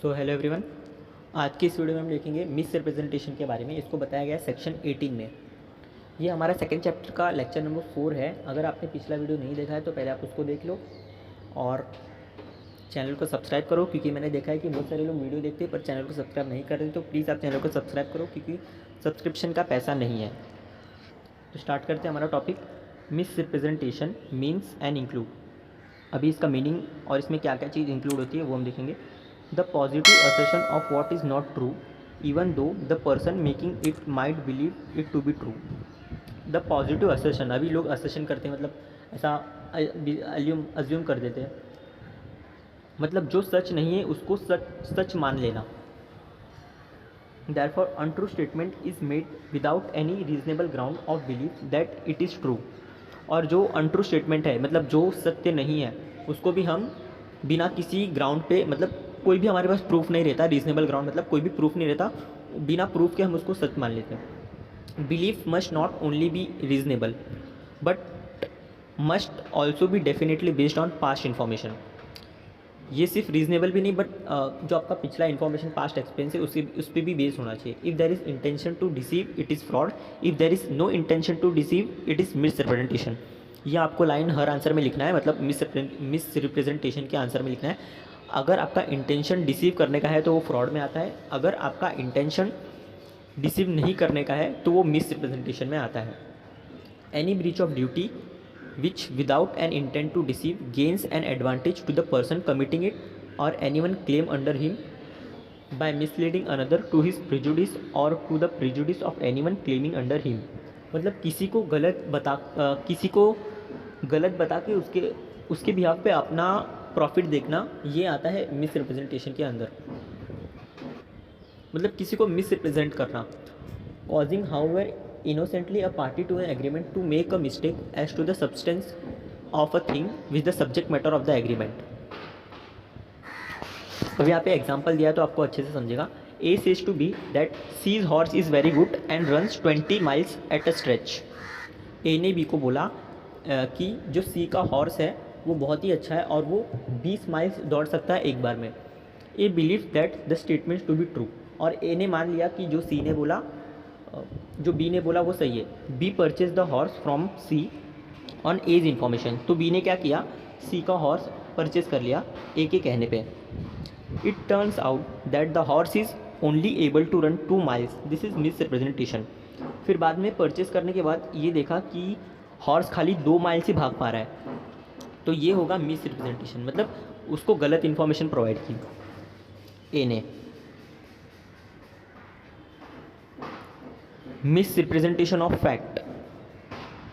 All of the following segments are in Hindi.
So hello everyone. आज की इस वीडियो में हम देखेंगे मिस रिप्रेजेंटेशन के बारे में। इसको बताया गया है सेक्शन 18 में। ये हमारा सेकंड चैप्टर का लेक्चर नंबर 4 है। अगर आपने पिछला वीडियो नहीं देखा है तो पहले आप उसको देख लो और चैनल को सब्सक्राइब करो, क्योंकि मैंने देखा है कि बहुत सारे लोग वीडियो देखते हैं पर चैनल को सब्सक्राइब नहीं कर रहे। तो प्लीज़ आप चैनल को सब्सक्राइब करो, क्योंकि सब्सक्रिप्शन का पैसा नहीं है। तो स्टार्ट करते हैं हमारा topic. Miss representation means and include. अभी इसका मीनिंग और इसमें क्या क्या चीज़ इंक्लूड होती है वो हम देखेंगे। The positive assertion of what is not true even though the person making it might believe it to be true. The positive assertion, अभी लोग असर्शन करते हैं, मतलब ऐसा अज्यूम कर देते हैं, मतलब जो सच नहीं है उसको सच मान लेना। Therefore, untrue statement is made without any reasonable ground of belief that it is true। और जो अनट्रू स्टेटमेंट है, मतलब जो सत्य नहीं है, उसको भी हम बिना किसी ग्राउंड पे, मतलब कोई भी हमारे पास प्रूफ नहीं रहता, रीजनेबल ग्राउंड मतलब कोई भी प्रूफ नहीं रहता, बिना प्रूफ के हम उसको सच मान लेते हैं। Belief must not only be reasonable but must also be definitely based on past information. ये सिर्फ रीजनेबल भी नहीं, बट जो आपका पिछला इन्फॉर्मेशन, पास्ट एक्सपीरियंस है, उस पर भी बेस्ड होना चाहिए। If there is intention to deceive it is fraud, if there is no intention to deceive it is misrepresentation. यह आपको लाइन हर आंसर में लिखना है, मतलब मिस रिप्रेजेंटेशन के आंसर में लिखना है। अगर आपका इंटेंशन डिसीव करने का है तो वो फ्रॉड में आता है, अगर आपका इंटेंशन डिसीव नहीं करने का है तो वो मिस रिप्रेजेंटेशन में आता है। Any breach of duty which without an intent to deceive gains an advantage to the person committing it or anyone claim under him by misleading another to his prejudice or to the prejudice of anyone claiming under him। मतलब किसी को गलत बता के उसके बिहाफ पे अपना प्रॉफिट देखना, ये आता है मिस रिप्रेजेंटेशन के अंदर। मतलब किसी को मिस रिप्रेजेंट करना। causing however innocently a party to an agreement to make a mistake as to the substance of a thing with the subject matter of the agreement। अब यहाँ पे एग्जांपल दिया तो आपको अच्छे से समझेगा। A says to B that C's horse is very good and runs 20 miles at a stretch। A ने B को बोला कि जो C का हॉर्स है वो बहुत ही अच्छा है और वो 20 माइल्स दौड़ सकता है एक बार में। A believes that the statements to be true। और A ने मान लिया कि जो C ने बोला, जो बी ने बोला वो सही है। B purchase the horse from C on A's information. तो बी ने क्या किया, सी का हॉर्स परचेज कर लिया ए के कहने पे। It turns out that the horse is only able to run 2 miles, this is misrepresentation. फिर बाद में परचेज करने के बाद ये देखा कि हॉर्स खाली 2 माइल्स ही भाग पा रहा है, तो ये होगा मिस रिप्रेजेंटेशन। मतलब उसको गलत इन्फॉर्मेशन प्रोवाइड की ए ने। Misrepresentation of fact.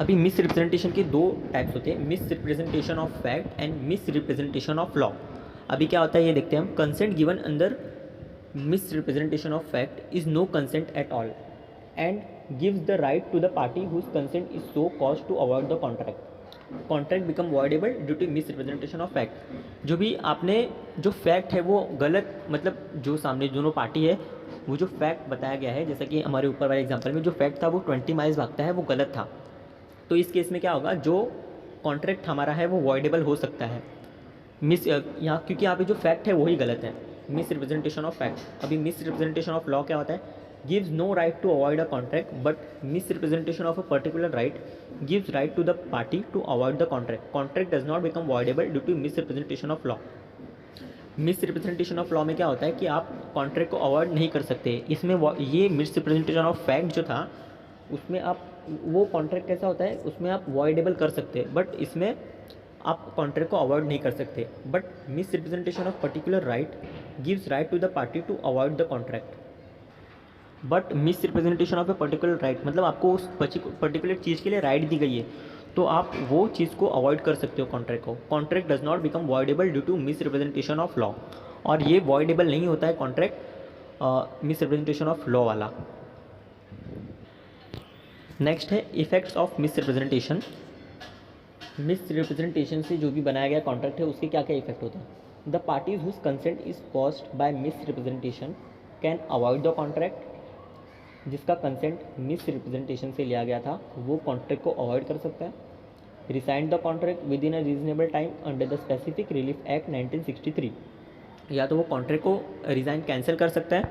अभी मिस रिप्रेजेंटेशन के दो टाइप्स होते हैं, misrepresentation of fact and misrepresentation of law. अभी क्या होता है ये देखते हैं हम। Consent given under misrepresentation of fact is no consent at all and gives the right to the party whose consent is so caused to avoid the contract. Contract become voidable due to misrepresentation of fact. जो भी आपने जो फैक्ट है वो गलत, मतलब जो सामने दोनों पार्टी है वो जो फैक्ट बताया गया है, जैसा कि हमारे ऊपर वाले एग्जांपल में जो फैक्ट था वो 20 माइल्स भागता है, वो गलत था। तो इस केस में क्या होगा, जो कॉन्ट्रैक्ट हमारा है वो वॉइडेबल हो सकता है मिस यहाँ, क्योंकि यहाँ पे जो फैक्ट है वही गलत है। Misrepresentation of fact. अभी मिस रिप्रेजेंटेशन ऑफ लॉ क्या होता है, gives no right to avoid a contract but misrepresentation of a particular right gives right to the party to avoid the contract. Contract does not become voidable due to misrepresentation of law. Misrepresentation of law में क्या होता है कि आप कॉन्ट्रैक्ट को अवॉइड नहीं कर सकते। इसमें ये मिस रिप्रेजेंटेशन ऑफ फैक्ट जो था उसमें आप, वो कॉन्ट्रैक्ट कैसा होता है, उसमें आप वॉइडेबल कर सकते हैं, बट इसमें आप कॉन्ट्रैक्ट को अवॉइड नहीं कर सकते। But misrepresentation of particular right gives right to the party to avoid the contract. But misrepresentation of a particular right, मतलब आपको उस पर्टिकुलर चीज़ के लिए राइट दी गई है तो आप वो चीज़ को अवॉइड कर सकते हो कॉन्ट्रैक्ट को। Contract does not become voidable due to misrepresentation of law. और ये वॉइडेबल नहीं होता है contract misrepresentation of law वाला। नेक्स्ट है effects of misrepresentation. Misrepresentation से जो भी बनाया गया कॉन्ट्रैक्ट है उसके क्या क्या इफेक्ट होते हैं। The parties whose consent is caused by misrepresentation can avoid the contract. जिसका कंसेंट मिस रिप्रेजेंटेशन से लिया गया था वो कॉन्ट्रैक्ट को अवॉइड कर सकता है। Resign the contract with in a reasonable time under the specific relief act 1963। या तो वो कॉन्ट्रैक्ट को रिज़ाइन कैंसिल कर सकता है,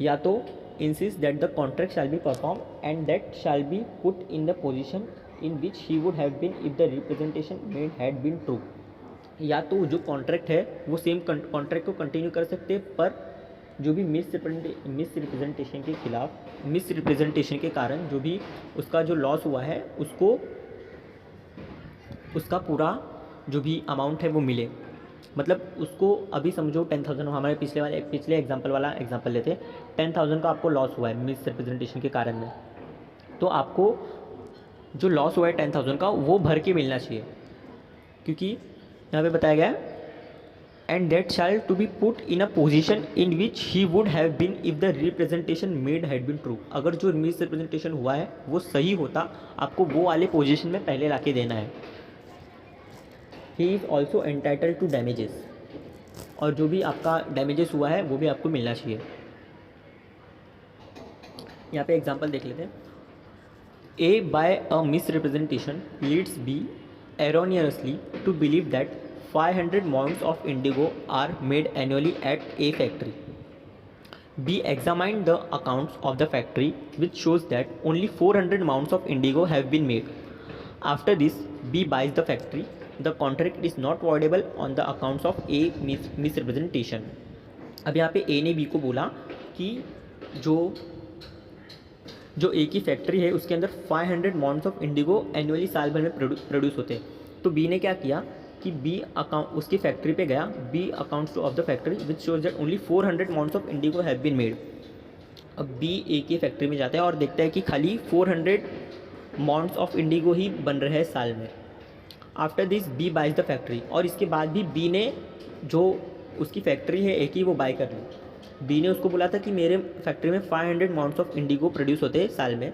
या तो insist that the contract shall be perform and that shall be put in the position in which he would have been if the representation made had been true. या तो जो कॉन्ट्रैक्ट है वो सेम कॉन्ट्रैक्ट को कंटिन्यू कर सकते हैं, पर जो भी मिस रिप्रेजेंटेशन के खिलाफ, मिस रिप्रेजेंटेशन के कारण जो भी उसका जो लॉस हुआ है उसको उसका पूरा जो भी अमाउंट है वो मिले। मतलब उसको अभी समझो 10,000, हमारे पिछले एग्जांपल वाला एग्जांपल लेते हैं, 10,000 का आपको लॉस हुआ है मिस रिप्रेजेंटेशन के कारण में, तो आपको जो लॉस हुआ है 10,000 का वो भर के मिलना चाहिए, क्योंकि यहाँ पे बताया गया है and that shall to be put in a position in which he would have been if the representation made had been true. अगर जो मिस रिप्रेजेंटेशन हुआ है वो सही होता, आपको वो वाले पोजीशन में पहले ला के देना है। He is also entitled to damages, और जो भी आपका डैमेजेस हुआ है वो भी आपको मिलना चाहिए। यहाँ पे एग्जांपल देख लेते हैं। A by a misrepresentation leads B erroneously to believe that 500 mounds of indigo are made annually at A factory. B examined the accounts of the factory which shows that only 400 mounds of indigo have been made. After this, B buys the factory. The contract is not voidable on the accounts of A misrepresentation. अब यहाँ पे A ने B को बोला कि जो ए की फैक्ट्री है उसके अंदर 500 माउंट्स ऑफ इंडिगो एनुअली साल भर में प्रोड्यूस होते हैं। तो बी ने क्या किया कि बी अकाउंट उसकी फैक्ट्री पे गया, B accounts of the factory which shows that only 400 maunds of indigo have been made. अब बी ए की फैक्ट्री में जाता है और देखता है कि खाली 400 माउंट्स ऑफ इंडिगो ही बन रहे हैं साल में। After this B buys the factory, और इसके बाद भी बी ने जो उसकी फैक्ट्री है ए की वो बाय कर ली। बी ने उसको बोला था कि मेरे फैक्ट्री में 500 माउंट्स ऑफ इंडिगो प्रोड्यूस होते हैं साल में,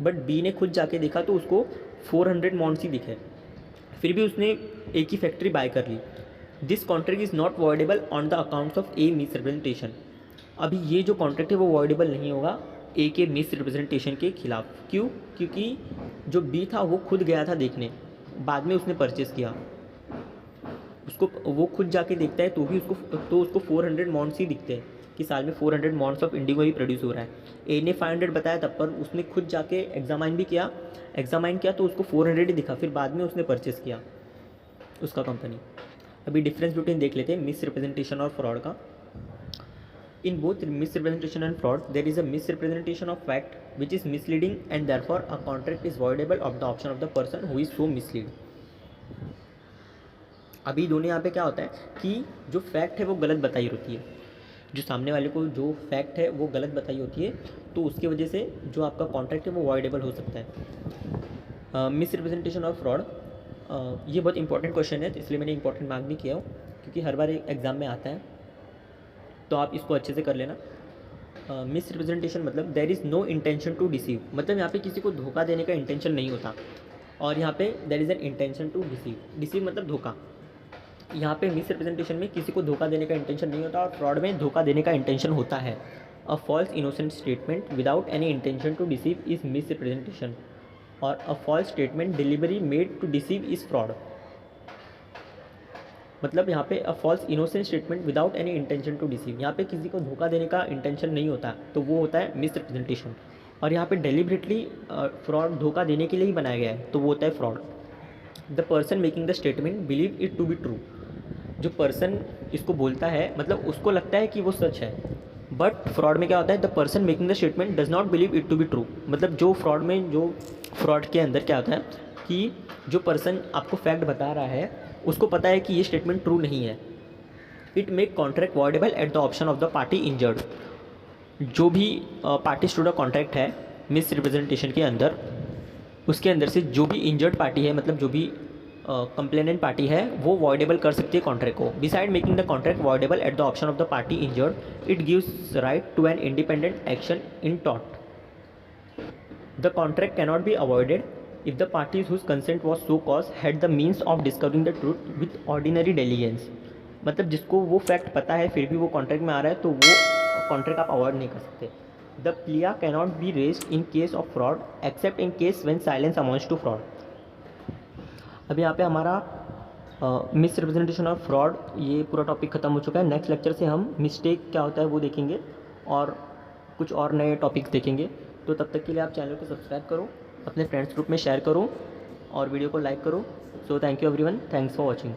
बट बी ने खुद जाके देखा तो उसको 400 माउंट्स ही दिखे, फिर भी उसने ए की फैक्ट्री बाय कर ली। This contract is not voidable on the accounts of a misrepresentation. अभी ये जो कॉन्ट्रैक्ट है वो वॉइडेबल नहीं होगा ए के मिस रिप्रेजेंटेशन के खिलाफ। क्यों? क्योंकि जो बी था वो खुद गया था देखने, बाद में उसने परचेज़ किया, उसको वो खुद जाके देखता है तो उसको 400 माउंट्स ही दिखते हैं कि साल में 400 माउंट्स ऑफ इंडिगो ही प्रोड्यूस हो रहा है। ए ने 500 बताया तब पर उसने खुद जाके एग्जामाइन किया तो उसको 400 ही दिखा, फिर बाद में उसने परचेस किया उसका कंपनी। अभी डिफरेंस बिटवीन देख लेते हैं मिस रिप्रेजेंटेशन और फ्रॉड का। In both misrepresentation and fraud there is a misrepresentation of fact which is misleading and therefore a contract is voidable of the option of the person who is so mislead. अभी दोनों यहाँ पे क्या होता है कि जो फैक्ट है वो गलत बताई होती है, जो सामने वाले को जो फैक्ट है वो गलत बताई होती है, तो उसकी वजह से जो आपका कॉन्ट्रैक्ट है वो वॉइडेबल हो सकता है। मिस रिप्रेजेंटेशन और फ्रॉड, ये बहुत इंपॉर्टेंट क्वेश्चन है, तो इसलिए मैंने इंपॉर्टेंट मार्क भी किया हो, क्योंकि हर बार एग्जाम में आता है, तो आप इसको अच्छे से कर लेना। मिस रिप्रेजेंटेशन मतलब there is no intention to deceive, मतलब यहाँ पे किसी को धोखा देने का इंटेंशन नहीं होता, और यहाँ पे there is an intention to deceive मतलब धोखा। यहाँ पे मिस रिप्रेजेंटेशन में किसी को धोखा देने का इंटेंशन नहीं होता, और फ्रॉड में धोखा देने का इंटेंशन होता है। A false innocent statement without any intention to deceive is misrepresentation, और a false statement delivery made to deceive is fraud. मतलब यहाँ पे a false innocent statement without any intention to deceive, यहाँ पे किसी को धोखा देने का इंटेंशन नहीं होता, तो वो होता है मिस रिप्रेजेंटेशन। और यहाँ पे डेलिबरेटली फ्रॉड धोखा देने के लिए ही बनाया गया है, तो वो होता है fraud. The person making the statement believe it to be true, जो पर्सन इसको बोलता है मतलब उसको लगता है कि वो सच है, बट फ्रॉड में क्या होता है, the person making the statement does not believe it to be true. मतलब जो फ्रॉड के अंदर क्या होता है कि जो पर्सन आपको फैक्ट बता रहा है उसको पता है कि ये स्टेटमेंट ट्रू नहीं है। It make contract voidable at the option of the party injured. जो भी पार्टी स्टूडेंट कॉन्ट्रैक्ट है मिस रिप्रेजेंटेशन के अंदर, उसके अंदर से जो भी इंजर्ड पार्टी है, मतलब जो भी कंप्लेनेंट पार्टी है, वो वॉइडेबल कर सकती है कॉन्ट्रैक्ट को। Beside making the contract voidable at the option of the party injured, it gives right to an independent action in tort. The contract cannot be avoided if the parties whose consent was so caused had the means of discovering the truth with ordinary diligence। मतलब जिसको वो फैक्ट पता है फिर भी वो कॉन्ट्रैक्ट में आ रहा है, तो वो कॉन्ट्रैक्ट आप अवॉइड नहीं कर सकते। The plea cannot be raised in case of fraud except in case when silence amounts to fraud. अभी यहाँ पे हमारा मिस रिप्रेजेंटेशन और फ्रॉड, ये पूरा टॉपिक ख़त्म हो चुका है। नेक्स्ट लेक्चर से हम मिस्टेक क्या होता है वो देखेंगे और कुछ और नए टॉपिक्स देखेंगे। तो तब तक के लिए आप चैनल को सब्सक्राइब करो, अपने फ्रेंड्स ग्रुप में शेयर करो और वीडियो को लाइक करो। So thank you everyone, thanks for watching.